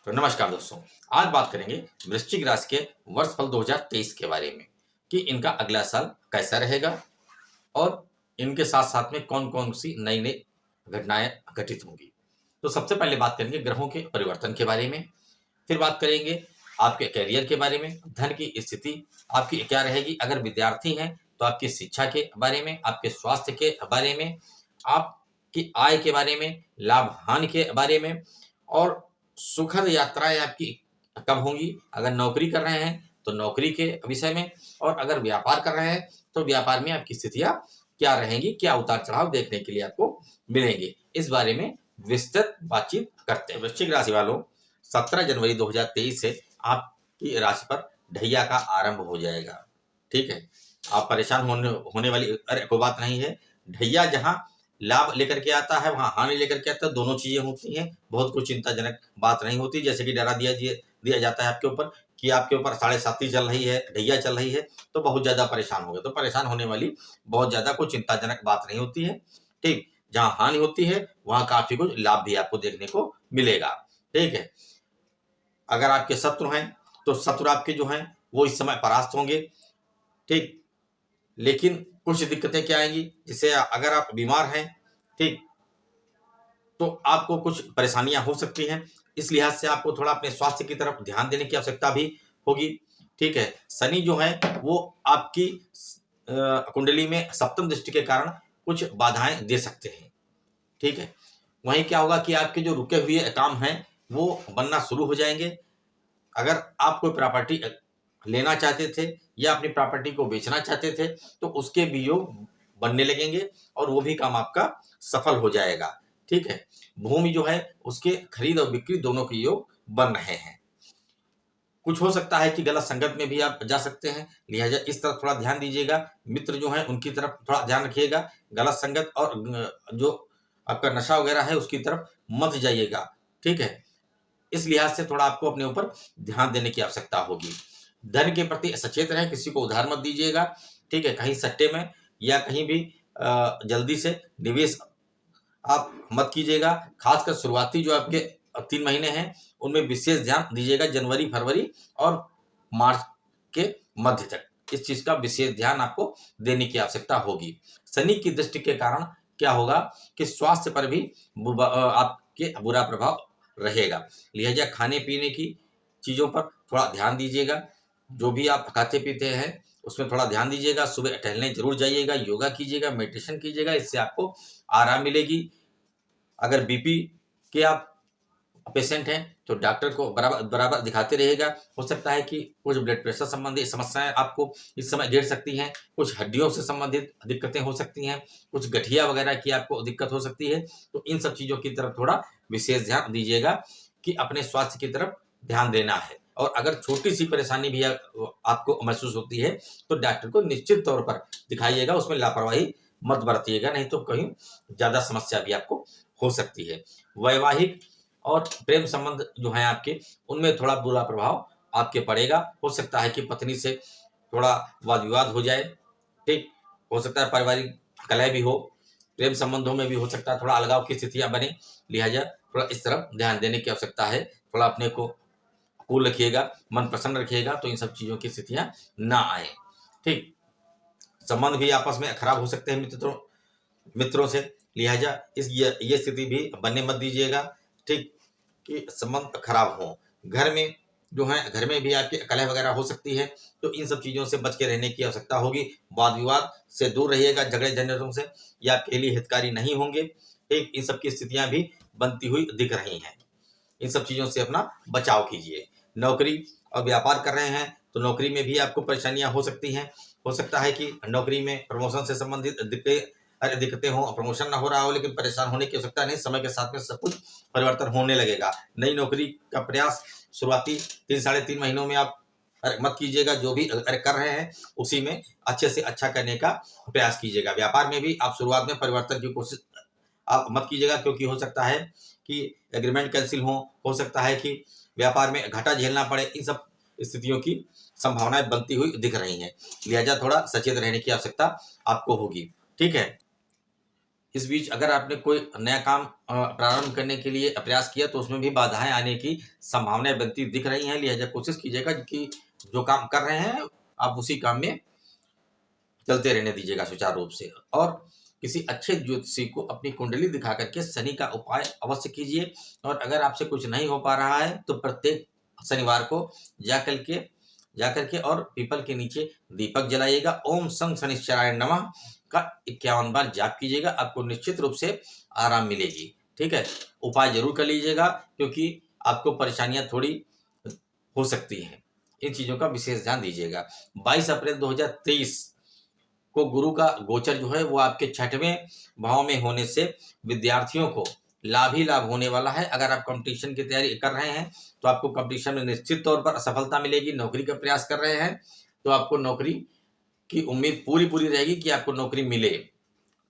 तो नमस्कार दोस्तों, आज बात करेंगे वृश्चिक राशि के वर्षफल 2023 के बारे में कि इनका अगला साल कैसा रहेगा और इनके साथ साथ में कौन कौन सी नई नई घटनाएं घटित होंगी। तो सबसे पहले बात करेंगे ग्रहों के परिवर्तन के बारे में, फिर बात करेंगे आपके करियर के बारे में, धन की स्थिति आपकी क्या रहेगी, अगर विद्यार्थी हैं तो आपकी शिक्षा के बारे में, आपके स्वास्थ्य के बारे में, आपकी आय के बारे में, लाभ हानि के बारे में और सुखद यात्राएं आपकी कब होंगी। अगर नौकरी कर रहे हैं तो नौकरी के विषय में, और अगर व्यापार कर रहे हैं तो व्यापार में आपकी स्थितियां क्या रहेंगी, क्या उतार चढ़ाव देखने के लिए आपको मिलेंगे, इस बारे में विस्तृत बातचीत करते हैं। वृश्चिक राशि वालों, 17 जनवरी 2023 से आपकी राशि पर ढैया का आरंभ हो जाएगा। ठीक है, आप परेशान होने वाली कोई बात नहीं है। ढैया जहां लाभ लेकर के आता है वहां हानि लेकर के आता है, दोनों चीजें होती हैं। बहुत कुछ चिंताजनक बात नहीं होती, जैसे कि डरा दिया जाता है आपके ऊपर कि आपके ऊपर 7.5 चल रही है, ढैया चल रही है तो बहुत ज्यादा परेशान हो गए। तो परेशान होने वाली बहुत ज्यादा कोई चिंताजनक बात नहीं होती है। ठीक, जहां हानि होती है वहां काफी कुछ लाभ भी आपको देखने को मिलेगा। ठीक है, अगर आपके शत्रु हैं तो शत्रु आपके जो हैं वो इस समय परास्त होंगे। ठीक, लेकिन कुछ दिक्कतें क्या आएंगी, जिससे अगर आप बीमार हैं, ठीक, तो आपको कुछ परेशानियां हो सकती हैं। इस लिहाज से आपको थोड़ा अपने स्वास्थ्य की तरफ ध्यान देने की आवश्यकता भी होगी। ठीक है, शनि जो है वो आपकी कुंडली में सप्तम दृष्टि के कारण कुछ बाधाएं दे सकते हैं। ठीक है, वहीं क्या होगा कि आपके जो रुके हुए काम हैं वो बनना शुरू हो जाएंगे। अगर आप कोई प्रॉपर्टी लेना चाहते थे या अपनी प्रॉपर्टी को बेचना चाहते थे तो उसके भी योग बनने लगेंगे और वो भी काम आपका सफल हो जाएगा। ठीक है, भूमि जो है उसके खरीद और बिक्री दोनों के योग बन रहे हैं। कुछ हो सकता है कि गलत संगत में भी आप जा सकते हैं, लिहाजा इस तरफ थोड़ा ध्यान दीजिएगा। मित्र जो है उनकी तरफ थोड़ा ध्यान रखिएगा। गलत संगत और जो आपका नशा वगैरह है उसकी तरफ मत जाइएगा। ठीक है, इस लिहाज से थोड़ा आपको अपने ऊपर ध्यान देने की आवश्यकता होगी। धन के प्रति सचेत रहें, किसी को उधार मत दीजिएगा। ठीक है, कहीं सट्टे में या कहीं भी जल्दी से निवेश आप मत कीजिएगा। खासकर शुरुआती जो आपके 3 महीने हैं उनमें विशेष ध्यान दीजिएगा। जनवरी, फरवरी और मार्च के मध्य तक इस चीज का विशेष ध्यान आपको देने की आवश्यकता होगी। शनि की दृष्टि के कारण क्या होगा कि स्वास्थ्य पर भी आपके बुरा प्रभाव रहेगा, लिहाजा खाने पीने की चीजों पर थोड़ा ध्यान दीजिएगा। जो भी आप खाते पीते हैं उसमें थोड़ा ध्यान दीजिएगा। सुबह टहलने जरूर जाइएगा, योगा कीजिएगा, मेडिटेशन कीजिएगा, इससे आपको आराम मिलेगी। अगर बीपी के आप पेशेंट हैं तो डॉक्टर को बराबर बराबर दिखाते रहिएगा। हो सकता है कि कुछ ब्लड प्रेशर संबंधी समस्याएं आपको इस समय घेर सकती हैं, कुछ हड्डियों से संबंधित दिक्कतें हो सकती हैं, कुछ गठिया वगैरह की आपको दिक्कत हो सकती है। तो इन सब चीजों की तरफ थोड़ा विशेष ध्यान दीजिएगा कि अपने स्वास्थ्य की तरफ ध्यान देना है। और अगर छोटी सी परेशानी भी आपको महसूस होती है तो डॉक्टर को निश्चित तौर पर दिखाइएगा, उसमें लापरवाही मत बरतिएगा, नहीं तो कहीं ज्यादा समस्या भी आपको हो सकती है। वैवाहिक और प्रेम संबंध जो है आपके उनमें थोड़ा बुरा प्रभाव आपके पड़ेगा। हो सकता है कि पत्नी से थोड़ा वाद विवाद हो जाए। ठीक, हो सकता है पारिवारिक कलह भी हो, प्रेम संबंधों में भी हो सकता है थोड़ा अलगाव की स्थितियां बने, लिहाजा थोड़ा इस तरफ ध्यान देने की आवश्यकता है। थोड़ा अपने को कूल रखिएगा, मन प्रसन्न रखिएगा तो इन सब चीजों की स्थितियां ना आए। ठीक, संबंध भी आपस में खराब हो सकते हैं मित्रों से, लिहाजा ये स्थिति भी बनने मत दीजिएगा। ठीक, कि संबंध खराब हो। घर में जो है घर में भी आपके कलह वगैरह हो सकती है, तो इन सब चीजों से बच के रहने की आवश्यकता होगी। वाद विवाद से दूर रहिएगा, झगड़े झंझटों से, ये आपके लिए हितकारी नहीं होंगे। ठीक, इन सब की स्थितियां भी बनती हुई दिख रही हैं, इन सब चीजों से अपना बचाव कीजिए। नौकरी और व्यापार कर रहे हैं तो नौकरी में भी आपको परेशानियां हो सकती हैं। हो सकता है कि नौकरी में प्रमोशन से संबंधित दिक्कतें हों, प्रमोशन ना हो रहा हो, लेकिन परेशान होने की आवश्यकता नहीं, समय के साथ में सब कुछ परिवर्तन होने लगेगा। नई नौकरी का प्रयास शुरुआती 3 साढ़े 3 महीनों में आप मत कीजिएगा। जो भी कर रहे हैं उसी में अच्छे से अच्छा करने का प्रयास कीजिएगा। व्यापार में भी आप शुरुआत में परिवर्तन की कोशिश आप मत कीजिएगा, क्योंकि हो सकता है कि एग्रीमेंट कैंसिल हो सकता है कि व्यापार में घाटा झेलना पड़े। इन सब स्थितियों की संभावनाएं बनती हुई दिख रही हैं, लिहाजा थोड़ा सचेत रहने की आवश्यकता आपको होगी। ठीक है, इस बीच अगर आपने कोई नया काम प्रारंभ करने के लिए प्रयास किया तो उसमें भी बाधाएं आने की संभावनाएं बनती दिख रही हैं। लिहाजा कोशिश कीजिएगा कि जो काम कर रहे हैं आप उसी काम में चलते रहने दीजिएगा सुचारू रूप से। और किसी अच्छे ज्योतिषी को अपनी कुंडली दिखा करके शनि का उपाय अवश्य कीजिए। और अगर आपसे कुछ नहीं हो पा रहा है तो प्रत्येक शनिवार को जाकर के और पीपल के नीचे दीपक जलाइएगा। ओम सं शनिश्चराय नमः का 51 बार जाप कीजिएगा, आपको निश्चित रूप से आराम मिलेगी। ठीक है, उपाय जरूर कर लीजिएगा क्योंकि आपको परेशानियां थोड़ी हो सकती हैं। इन चीजों का विशेष ध्यान दीजिएगा। 22 अप्रैल 2023 को गुरु का गोचर जो है वो आपके 6वें भाव में होने से विद्यार्थियों को लाभ ही लाभ होने वाला है। अगर आप कंपटीशन की तैयारी कर रहे हैं तो आपको कंपटीशन में निश्चित तौर पर सफलता मिलेगी। नौकरी का प्रयास कर रहे हैं तो आपको नौकरी की उम्मीद पूरी रहेगी कि आपको नौकरी मिले।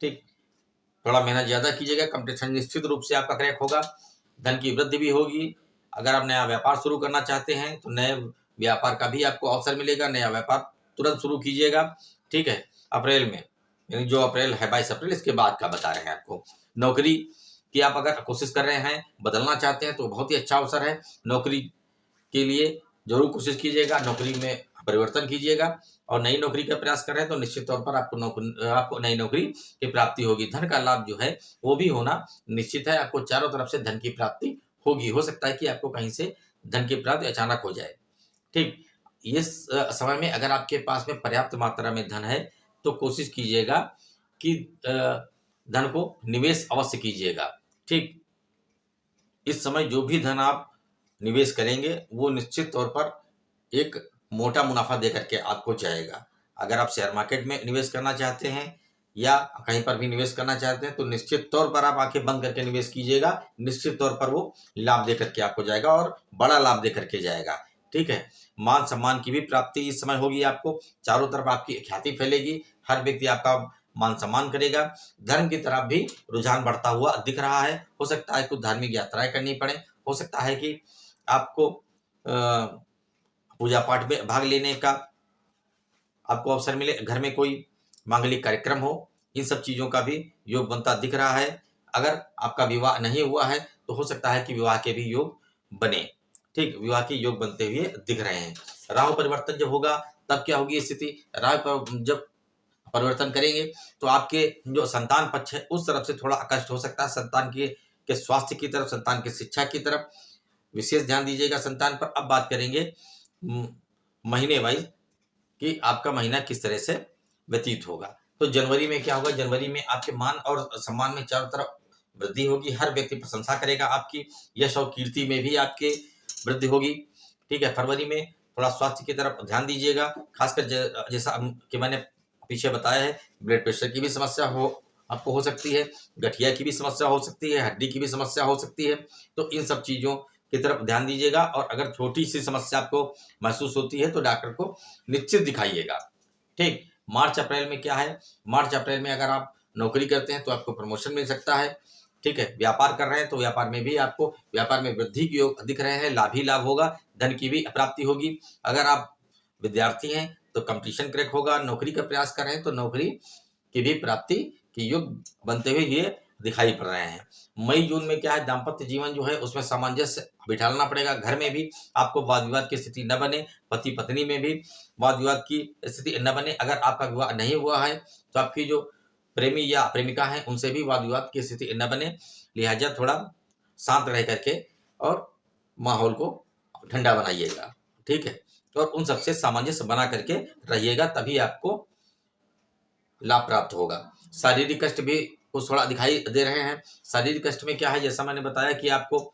ठीक, थोड़ा मेहनत ज्यादा कीजिएगा, कंपटीशन निश्चित रूप से आपका क्रैक होगा। धन की वृद्धि भी होगी। अगर आप नया व्यापार शुरू करना चाहते हैं तो नए व्यापार का भी आपको अवसर मिलेगा। नया व्यापार तुरंत शुरू कीजिएगा। ठीक है, अप्रैल में, यानी जो अप्रैल है 22 अप्रैल, इसके बाद का बता रहे हैं आपको। नौकरी की आप अगर कोशिश कर रहे हैं, बदलना चाहते हैं तो बहुत ही अच्छा अवसर है। नौकरी के लिए जरूर कोशिश कीजिएगा, नौकरी में परिवर्तन कीजिएगा। और नई नौकरी का प्रयास कर रहे हैं तो निश्चित तौर पर आपको नई नौकरी की प्राप्ति होगी। धन का लाभ जो है वो भी होना निश्चित है। आपको चारों तरफ से धन की प्राप्ति होगी। हो सकता है कि आपको कहीं से धन की प्राप्ति अचानक हो जाए। ठीक, इस समय में अगर आपके पास में पर्याप्त मात्रा में धन है तो कोशिश कीजिएगा कि धन को निवेश अवश्य कीजिएगा। ठीक, इस समय जो भी धन आप निवेश करेंगे वो निश्चित तौर पर एक मोटा मुनाफा देकर के आपको जाएगा। अगर आप शेयर मार्केट में निवेश करना चाहते हैं या कहीं पर भी निवेश करना चाहते हैं तो निश्चित तौर पर आप आंखें बंद करके निवेश कीजिएगा। निश्चित तौर पर वो लाभ देकर के आपको जाएगा और बड़ा लाभ देकर के जाएगा। ठीक है, मान सम्मान की भी प्राप्ति इस समय होगी। आपको चारों तरफ आपकी ख्याति फैलेगी, हर व्यक्ति आपका मान सम्मान करेगा। धर्म की तरफ भी रुझान बढ़ता हुआ दिख रहा है। हो सकता है कुछ धार्मिक यात्राएं करनी पड़े, हो सकता है कि आपको पूजा पाठ में भाग लेने का आपको अवसर मिले, घर में कोई मांगलिक कार्यक्रम हो, इन सब चीजों का भी योग बनता दिख रहा है। अगर आपका विवाह नहीं हुआ है तो हो सकता है कि विवाह के भी योग बने। ठीक, विवाह के योग बनते हुए दिख रहे हैं। राहु परिवर्तन जब होगा तब क्या होगी स्थिति? राहु जब परिवर्तन करेंगे तो आपके जो संतान पक्ष है उस तरफ से थोड़ा कष्ट हो सकता है। संतान के स्वास्थ्य की तरफ, संतान की शिक्षा की तरफ विशेष ध्यान दीजिएगा संतान पर। अब बात करेंगे महीने वाइज कि आपका महीना किस तरह से व्यतीत होगा। तो जनवरी में क्या होगा? जनवरी में आपके मान और सम्मान में चारों तरफ वृद्धि होगी। हर व्यक्ति प्रशंसा करेगा आपकी। यश और कीर्ति में भी आपके वृद्धि होगी। ठीक है, फरवरी में थोड़ा स्वास्थ्य की तरफ ध्यान दीजिएगा। खासकर जैसा कि मैंने पीछे बताया है, ब्लड प्रेशर की भी समस्या आपको हो सकती है, गठिया की भी समस्या हो सकती है, हड्डी की भी समस्या हो सकती है। तो इन सब चीजों की तरफ ध्यान दीजिएगा। और अगर छोटी सी समस्या आपको महसूस होती है तो डॉक्टर को निश्चित दिखाइएगा। ठीक, मार्च अप्रैल में क्या है? मार्च अप्रैल में अगर आप नौकरी करते हैं तो आपको प्रमोशन मिल सकता है। ठीक है, व्यापार कर रहे हैं तो व्यापार में भी आपको व्यापार में वृद्धि की योग दिख रहे हैं, लाभ ही लाभ होगा, धन की भी प्राप्ति होगी। अगर आप विद्यार्थी हैं तो कंपटीशन क्रैक होगा। नौकरी का प्रयास कर रहे हैं तो नौकरी की भी प्राप्ति के योग बनते हुए ये दिखाई पड़ रहे हैं। मई जून में क्या है? दाम्पत्य जीवन जो है उसमें सामंजस्य बिठाना पड़ेगा। घर में भी आपको वाद विवाद की स्थिति न बने, पति पत्नी में भी वाद विवाद की स्थिति न बने। अगर आपका विवाह नहीं हुआ है तो आपकी जो प्रेमी या प्रेमिका है उनसे भी वाद विवाद की स्थिति न बने। लिहाजा थोड़ा शांत रह करके और माहौल को ठंडा बनाइएगा। ठीक है, और उन सबसे सामंजस्य बना करके रहिएगा, तभी आपको लाभ प्राप्त होगा। शारीरिक कष्ट भी कुछ थोड़ा दिखाई दे रहे हैं। शारीरिक कष्ट में क्या है? जैसा मैंने बताया कि आपको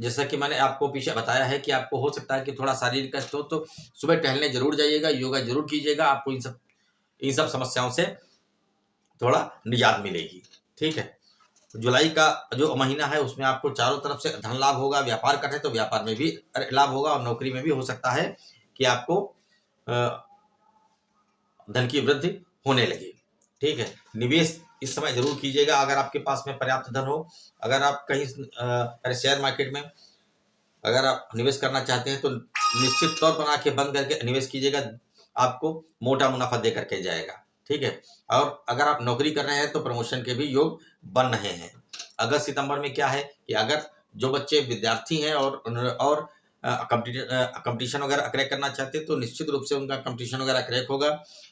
जैसा कि मैंने आपको पीछे बताया है कि आपको हो सकता है कि थोड़ा शारीरिक कष्ट हो तो सुबह टहलने जरूर जाइएगा, योगा जरूर कीजिएगा। आपको इन सब समस्याओं से थोड़ा निजात मिलेगी। ठीक है, जुलाई का जो महीना है उसमें आपको चारों तरफ से धन लाभ होगा। व्यापार कर रहे हैं तो व्यापार में भी लाभ होगा और नौकरी में भी हो सकता है कि आपको धन की वृद्धि होने लगे। ठीक है, निवेश इस समय जरूर कीजिएगा अगर आपके पास में पर्याप्त धन हो। अगर आप कहीं शेयर मार्केट में अगर आप निवेश करना चाहते हैं तो निश्चित तौर पर आंखें बंद करके निवेश कीजिएगा, आपको मोटा मुनाफा दे करके जाएगा। ठीक है। और अगर आप नौकरी कर रहे हैं तो प्रमोशन के भी योग बन रहे हैं। अगस्त सितंबर में क्या है कि अगर जो बच्चे विद्यार्थी हैं और कंपटीशन वगैरह क्रैक करना चाहते हैं तो निश्चित रूप से उनका कंपटीशन वगैरह क्रैक होगा।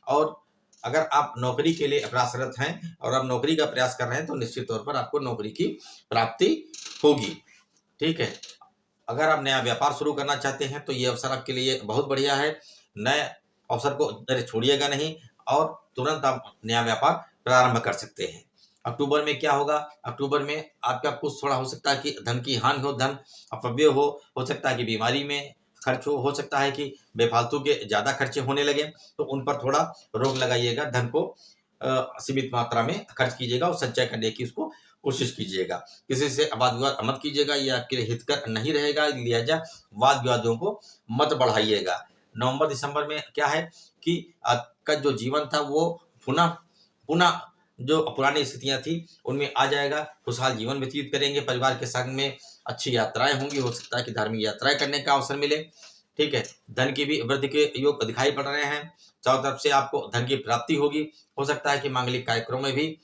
और अगर आप नौकरी के लिए प्रयासरत हैं और आप नौकरी का प्रयास कर रहे हैं तो निश्चित तौर पर आपको नौकरी की प्राप्ति होगी। ठीक है। अगर आप नया व्यापार शुरू करना चाहते हैं तो ये अवसर आपके लिए बहुत बढ़िया है। नए अवसर को छोड़िएगा नहीं और तुरंत आप नया व्यापार प्रारंभ कर सकते हैं। अक्टूबर में क्या होगा? अक्टूबर में आपका कुछ थोड़ा हो सकता है कि धन की हानि हो, धन अपव्यय हो सकता है कि बीमारी में खर्च हो सकता है कि बेफालतू के ज़्यादा खर्चे होने लगे, तो उन पर थोड़ा रोक लगाइएगा। धन को सीमित मात्रा में खर्च कीजिएगा और संचय करने की उसको कोशिश कीजिएगा। किसी से वाद विवाद मत कीजिएगा, ये आपके लिए हितकर नहीं रहेगा, लिहाजा वाद विवादों को मत बढ़ाइएगा। नवंबर दिसंबर में क्या है कि आपका जो जीवन था वो पुनः पुनः जो पुरानी स्थितियां थी उनमें आ जाएगा। खुशहाल जीवन व्यतीत करेंगे, परिवार के संग में अच्छी यात्राएं होंगी, हो सकता है कि धार्मिक यात्राएं करने का अवसर मिले। ठीक है। धन की भी वृद्धि के योग दिखाई पड़ रहे हैं। चारों तरफ से आपको धन की प्राप्ति होगी। हो सकता है कि मांगलिक कार्यक्रम में भी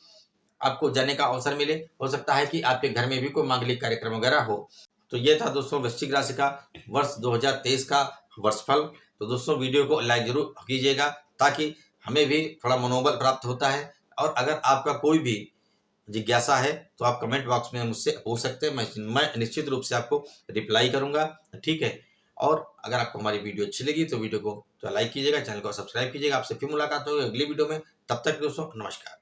आपको जाने का अवसर मिले, हो सकता है कि आपके घर में भी कोई मांगलिक कार्यक्रम वगैरह हो। तो ये था दोस्तों वृश्चिक राशि का वर्ष 2023 का वर्षफल। तो दोस्तों वीडियो को लाइक जरूर कीजिएगा ताकि हमें भी थोड़ा मनोबल प्राप्त होता है। और अगर आपका कोई भी जिज्ञासा है तो आप कमेंट बॉक्स में मुझसे पूछ सकते हैं, मैं निश्चित रूप से आपको रिप्लाई करूंगा। ठीक है। और अगर आपको हमारी वीडियो अच्छी लगी तो वीडियो को लाइक कीजिएगा, चैनल को सब्सक्राइब कीजिएगा। आपसे फिर मुलाकात होगी अगली वीडियो में। तब तक दोस्तों नमस्कार।